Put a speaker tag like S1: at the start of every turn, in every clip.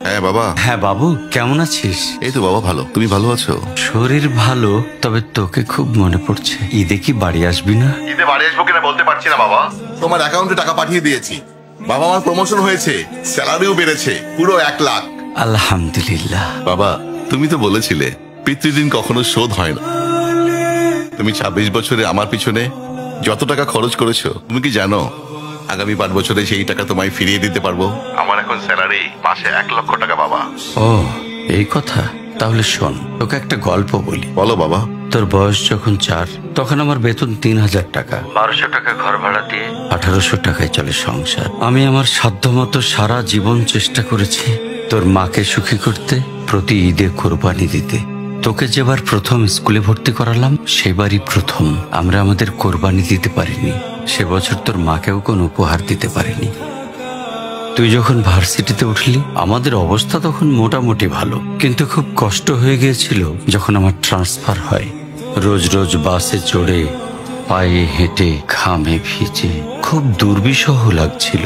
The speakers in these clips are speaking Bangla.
S1: হ্যাঁ বাবা।
S2: হ্যাঁ বাবু, কেমন আছিস?
S1: এই তো বাবা ভালো, তুমি ভালো আছো?
S2: শরীর ভালো, তবে তোকে খুব মনে পড়ছে। ঈদে কি বাড়ি আসবি না?
S1: ঈদে বাড়ি আসবো কিনা বলতে পারছি না বাবা। তোমার অ্যাকাউন্টে টাকা পাঠিয়ে দিয়েছি বাবা, আমার প্রমোশন হয়েছে, স্যালারিও বেড়েছে, পুরো 1 লাখ।
S2: আলহামদুলিল্লাহ।
S1: বাবা তুমি তো বলেছিলে পিতৃদিন কখনো শোধ হয় না। তুমি 26 বছরে আমার পিছনে যত টাকা খরচ করেছো, তুমি কি জানো আগামী 5 বছরে সেই টাকা তোমায় ফিরিয়ে দিতে পারবো। আমার এখন স্যালারি মাসে 1 লক্ষ টাকা বাবা।
S2: ও এই কথা, তাহলে শোন, তোকে একটা গল্প বলি।
S1: বলো বাবা।
S2: তোর বয়স যখন 4, তখন আমার বেতন 3000 টাকা। 1200 টাকা ঘর ভাড়া দিয়ে 1800 টাকায় চলে সংসার। আমি আমার সাধ্যমতো সারা জীবন চেষ্টা করেছি তোর মাকে সুখী করতে, প্রতি ঈদে কোরবানি দিতে। তোকে যেবার প্রথম স্কুলে ভর্তি করালাম, সেবারই প্রথম আমরা আমাদের কোরবানি দিতে পারিনি। সে বছর তোর মাকেও কোনো উপহার দিতে পারিনি। তুই যখন ভার্সিটিতে উঠলি, আমাদের অবস্থা তখন মোটামুটি ভালো, কিন্তু খুব কষ্ট হয়ে গিয়েছিল যখন আমার ট্রান্সফার হয়। রোজ রোজ বাসে চড়ে, পায়ে হেঁটে, ঘামে ভিজে খুব দুর্বিষহ লাগছিল।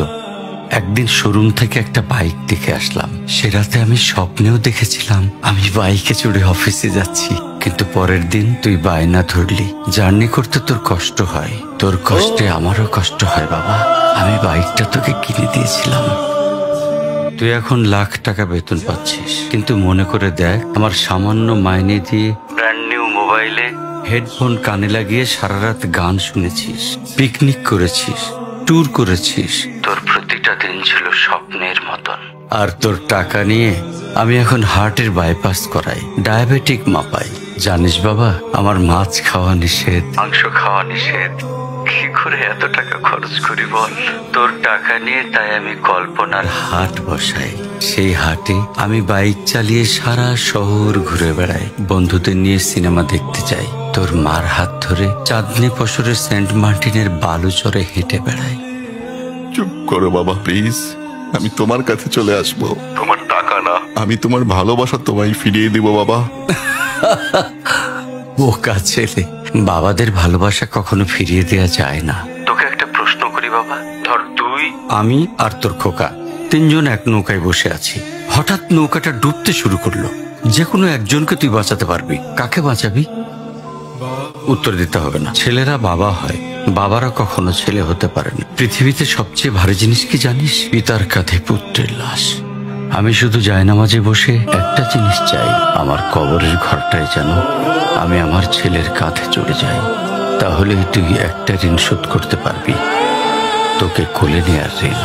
S2: একদিন শোরুম থেকে একটা বাইক দেখে আসলাম। সে রাতে আমি স্বপ্নেও দেখেছিলাম আমি বাইকে চড়ে অফিসে যাচ্ছি। কিন্তু পরের দিন তুই বায়না ধরলি, জার্নি করতে তোর কষ্ট হয়। তোর কষ্টে আমারও কষ্ট হয় বাবা। আমি বাইকটা তোকে কিনে দিয়েছিলাম। তুই এখন লাখ টাকা বেতন পাচ্ছিস, কিন্তু মনে করে দেখ, আমার সামান্য মাইনে দিয়ে ব্র্যান্ড নিউ মোবাইলে হেডফোন কানে লাগিয়ে সারা রাত গান শুনেছিস, পিকনিক করেছিস, ট্যুর করেছিস। তোর প্রতিটা দিন ছিল স্বপ্নের মতন। আর তোর টাকা নিয়ে আমি এখন হার্টের বাইপাস করাই, ডায়াবেটিক মাপাই। জানিস বাবা, আমার মাছ খাওয়া নিষেধ, মাংস খাওয়া নিষেধ। কি করে এত টাকা খরচ করি বল? তোর টাকা নিয়ে তাই আমি কল্পনার হাট বসাই। সেই হাটে আমি বাইক চালিয়ে সারা শহর ঘুরে বেড়াই, বন্ধুদের নিয়ে সিনেমা দেখতে যাই, তোর মার হাত ধরে চাঁদনি পশরে সেন্ট মার্টিনের বালুচরে হেঁটে বেড়াই।
S1: চুপ করো বাবা প্লিজ, আমি তোমার কাছে চলে আসবো। তোমার টাকা না, আমি তোমার ভালোবাসা তোমায় ফিরিয়ে দিব বাবা।
S2: বোকা ছেলে, বাবাদের ভালোবাসা কখনো ফিরিয়ে দেয়া যায় না। তোকে একটা প্রশ্ন করি বাবা, ধর তুই, আমি আর তোর খোকা তিনজন এক নৌকায় বসে আছি। হঠাৎ নৌকাটা ডুবতে শুরু করলো। যে কোনো একজনকে তুই বাঁচাতে পারবি, কাকে বাঁচাবি? উত্তর দিতে হবে না। ছেলেরা বাবা হয়, বাবারা কখনো ছেলে হতে পারে না। পৃথিবীতে সবচেয়ে ভারী জিনিস কি জানিস? পিতার কাঁধে পুত্রের লাশ। আমি শুধু জায়নামাজে বসে একটা জিনিস চাই, আমার কবরের ঘরটায় যেন আমি আমার ছেলের কাঁধে চলে যাই। তাহলেই তুই একটা ঋণ শোধ করতে পারবি, তোকে কোলে নেয়ার ঋণ।